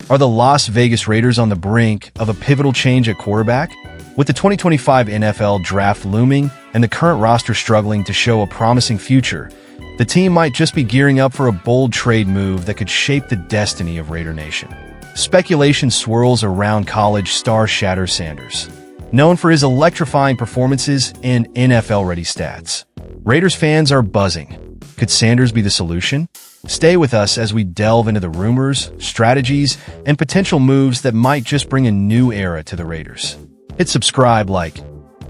Are the Las Vegas Raiders on the brink of a pivotal change at quarterback? With the 2025 NFL Draft looming and the current roster struggling to show a promising future, the team might just be gearing up for a bold trade move that could shape the destiny of Raider Nation. Speculation swirls around college star Shedeur Sanders, known for his electrifying performances and NFL-ready stats. Raiders fans are buzzing. Could Sanders be the solution? Stay with us as we delve into the rumors, strategies, and potential moves that might just bring a new era to the Raiders. Hit subscribe, like,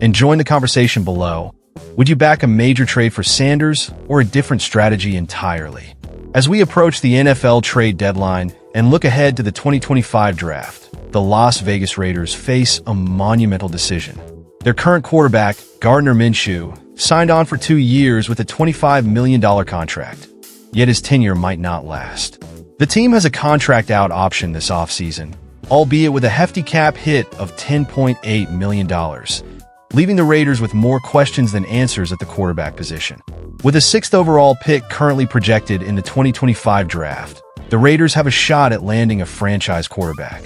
and join the conversation below. Would you back a major trade for Sanders or a different strategy entirely? As we approach the NFL trade deadline and look ahead to the 2025 draft, the Las Vegas Raiders face a monumental decision. Their current quarterback, Gardner Minshew, signed on for 2 years with a $25 million contract. Yet his tenure might not last. The team has a contract-out option this offseason, albeit with a hefty cap hit of $10.8 million, leaving the Raiders with more questions than answers at the quarterback position. With a 6th overall pick currently projected in the 2025 draft, the Raiders have a shot at landing a franchise quarterback.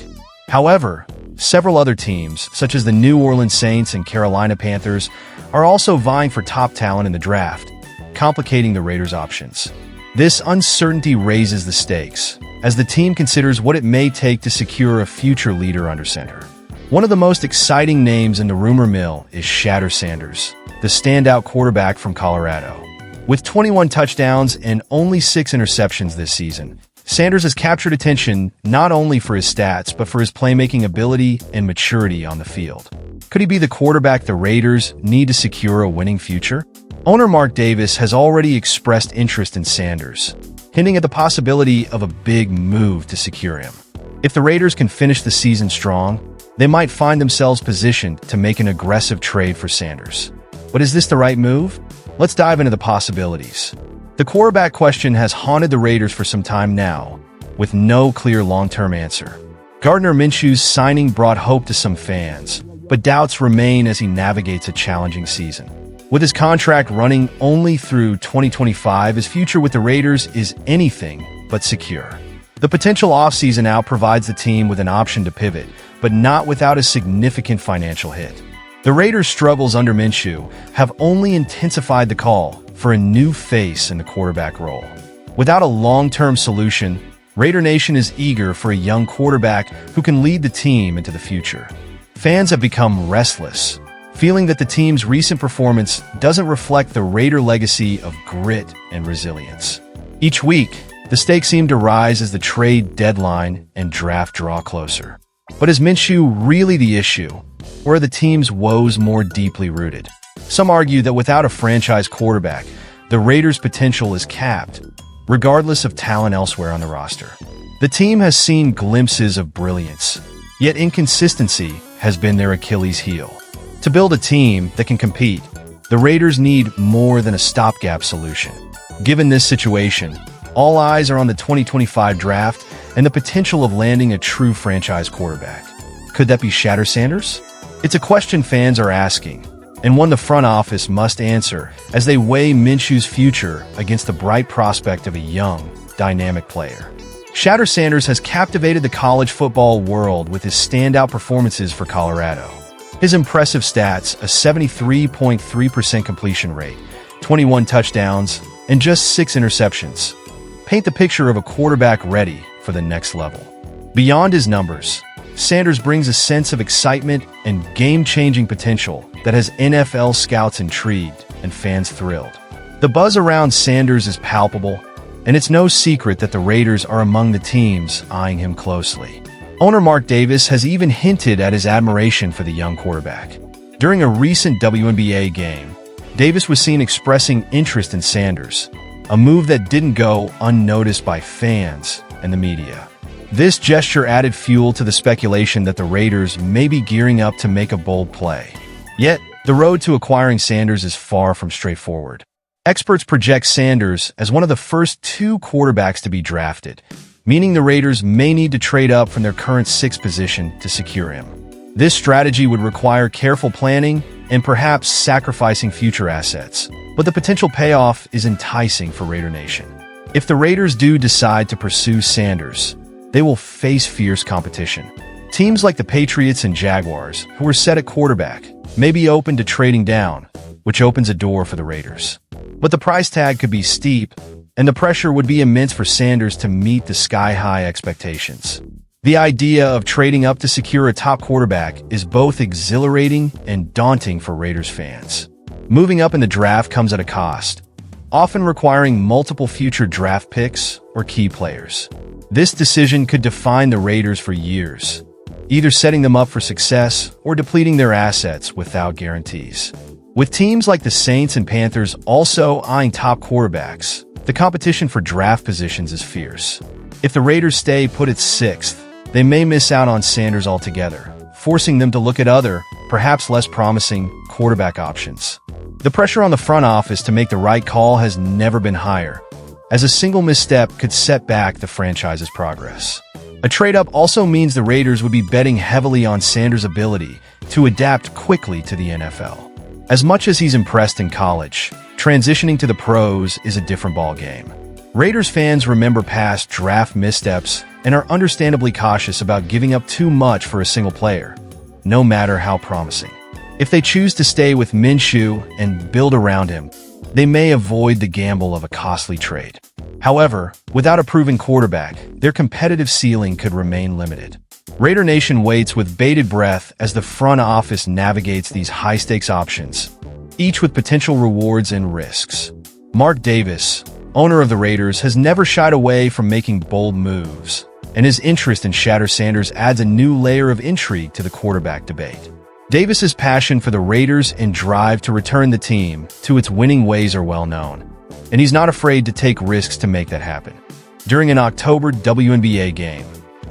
However, several other teams, such as the New Orleans Saints and Carolina Panthers, are also vying for top talent in the draft, complicating the Raiders' options. This uncertainty raises the stakes, as the team considers what it may take to secure a future leader under center. One of the most exciting names in the rumor mill is Shedeur Sanders, the standout quarterback from Colorado. With 21 touchdowns and only 6 interceptions this season, Sanders has captured attention not only for his stats, but for his playmaking ability and maturity on the field. Could he be the quarterback the Raiders need to secure a winning future? Owner Mark Davis has already expressed interest in Sanders, hinting at the possibility of a big move to secure him. If the Raiders can finish the season strong, they might find themselves positioned to make an aggressive trade for Sanders. But is this the right move? Let's dive into the possibilities. The quarterback question has haunted the Raiders for some time now, with no clear long-term answer. Gardner Minshew's signing brought hope to some fans, but doubts remain as he navigates a challenging season. With his contract running only through 2025, his future with the Raiders is anything but secure. The potential offseason out provides the team with an option to pivot, but not without a significant financial hit. The Raiders' struggles under Minshew have only intensified the call for a new face in the quarterback role. Without a long-term solution, Raider Nation is eager for a young quarterback who can lead the team into the future. Fans have become restless, feeling that the team's recent performance doesn't reflect the Raider legacy of grit and resilience. Each week, the stakes seem to rise as the trade deadline and draft draw closer. But is Minshew really the issue, or are the team's woes more deeply rooted? Some argue that without a franchise quarterback, the Raiders' potential is capped, regardless of talent elsewhere on the roster. The team has seen glimpses of brilliance, yet inconsistency has been their Achilles heel. To build a team that can compete, the Raiders need more than a stopgap solution. Given this situation, all eyes are on the 2025 draft and the potential of landing a true franchise quarterback. Could that be Shedeur Sanders? It's a question fans are asking, and one the front office must answer as they weigh Minshew's future against the bright prospect of a young, dynamic player. Shedeur Sanders has captivated the college football world with his standout performances for Colorado. His impressive stats, a 73.3% completion rate, 21 touchdowns, and just 6 interceptions, paint the picture of a quarterback ready for the next level. Beyond his numbers, Sanders brings a sense of excitement and game-changing potential that has NFL scouts intrigued and fans thrilled. The buzz around Sanders is palpable, and it's no secret that the Raiders are among the teams eyeing him closely. Owner Mark Davis has even hinted at his admiration for the young quarterback. During a recent WNBA game, Davis was seen expressing interest in Sanders, a move that didn't go unnoticed by fans and the media. This gesture added fuel to the speculation that the Raiders may be gearing up to make a bold play. Yet, the road to acquiring Sanders is far from straightforward. Experts project Sanders as one of the first 2 quarterbacks to be drafted, meaning the Raiders may need to trade up from their current 6th position to secure him. This strategy would require careful planning and perhaps sacrificing future assets, but the potential payoff is enticing for Raider Nation. If the Raiders do decide to pursue Sanders, they will face fierce competition. Teams like the Patriots and Jaguars, who are set at quarterback, may be open to trading down, which opens a door for the Raiders. But the price tag could be steep, and the pressure would be immense for Sanders to meet the sky-high expectations. The idea of trading up to secure a top quarterback is both exhilarating and daunting for Raiders fans. Moving up in the draft comes at a cost, often requiring multiple future draft picks or key players. This decision could define the Raiders for years, either setting them up for success or depleting their assets without guarantees. With teams like the Saints and Panthers also eyeing top quarterbacks, the competition for draft positions is fierce. If the Raiders stay put at 6th, they may miss out on Sanders altogether, forcing them to look at other, perhaps less promising, quarterback options. The pressure on the front office to make the right call has never been higher, as a single misstep could set back the franchise's progress. A trade-up also means the Raiders would be betting heavily on Sanders' ability to adapt quickly to the NFL. As much as he's impressed in college, transitioning to the pros is a different ballgame. Raiders fans remember past draft missteps and are understandably cautious about giving up too much for a single player, no matter how promising. If they choose to stay with Minshew and build around him, they may avoid the gamble of a costly trade. However, without a proven quarterback, their competitive ceiling could remain limited. Raider Nation waits with bated breath as the front office navigates these high-stakes options, each with potential rewards and risks. Mark Davis, owner of the Raiders, has never shied away from making bold moves, and his interest in Shedeur Sanders adds a new layer of intrigue to the quarterback debate. Davis's passion for the Raiders and drive to return the team to its winning ways are well known, and he's not afraid to take risks to make that happen. During an October WNBA game,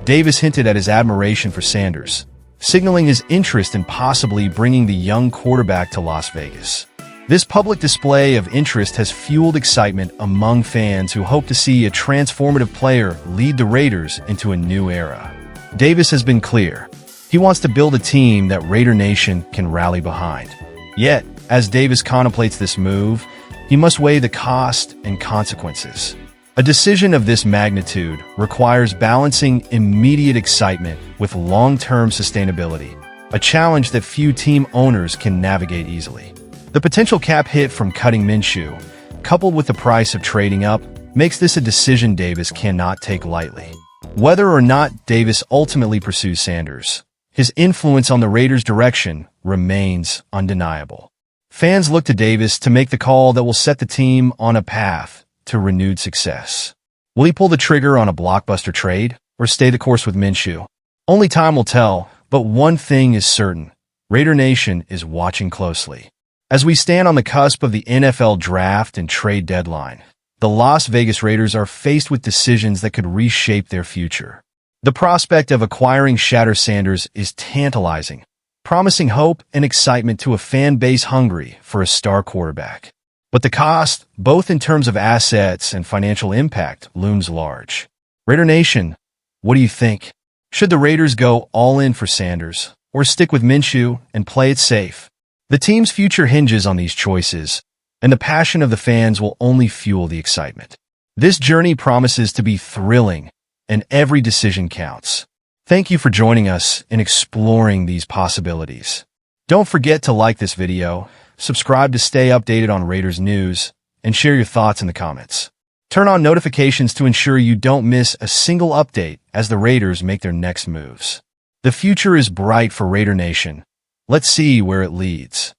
Davis hinted at his admiration for Sanders, signaling his interest in possibly bringing the young quarterback to Las Vegas. This public display of interest has fueled excitement among fans who hope to see a transformative player lead the Raiders into a new era. Davis has been clear. He wants to build a team that Raider Nation can rally behind. Yet, as Davis contemplates this move, he must weigh the cost and consequences. A decision of this magnitude requires balancing immediate excitement with long-term sustainability, a challenge that few team owners can navigate easily. The potential cap hit from cutting Minshew, coupled with the price of trading up, makes this a decision Davis cannot take lightly. Whether or not Davis ultimately pursues Sanders, his influence on the Raiders' direction remains undeniable. Fans look to Davis to make the call that will set the team on a path to renewed success. Will he pull the trigger on a blockbuster trade or stay the course with Minshew? Only time will tell, but one thing is certain: Raider Nation is watching closely. As we stand on the cusp of the NFL draft and trade deadline, the Las Vegas Raiders are faced with decisions that could reshape their future. The prospect of acquiring Shedeur Sanders is tantalizing, promising hope and excitement to a fan base hungry for a star quarterback. But the cost, both in terms of assets and financial impact, looms large. Raider Nation, what do you think? Should the Raiders go all in for Sanders, or stick with Minshew and play it safe? The team's future hinges on these choices, and the passion of the fans will only fuel the excitement. This journey promises to be thrilling, and every decision counts. Thank you for joining us in exploring these possibilities. Don't forget to like this video, subscribe to stay updated on Raiders news, and share your thoughts in the comments. Turn on notifications to ensure you don't miss a single update as the Raiders make their next moves. The future is bright for Raider Nation. Let's see where it leads.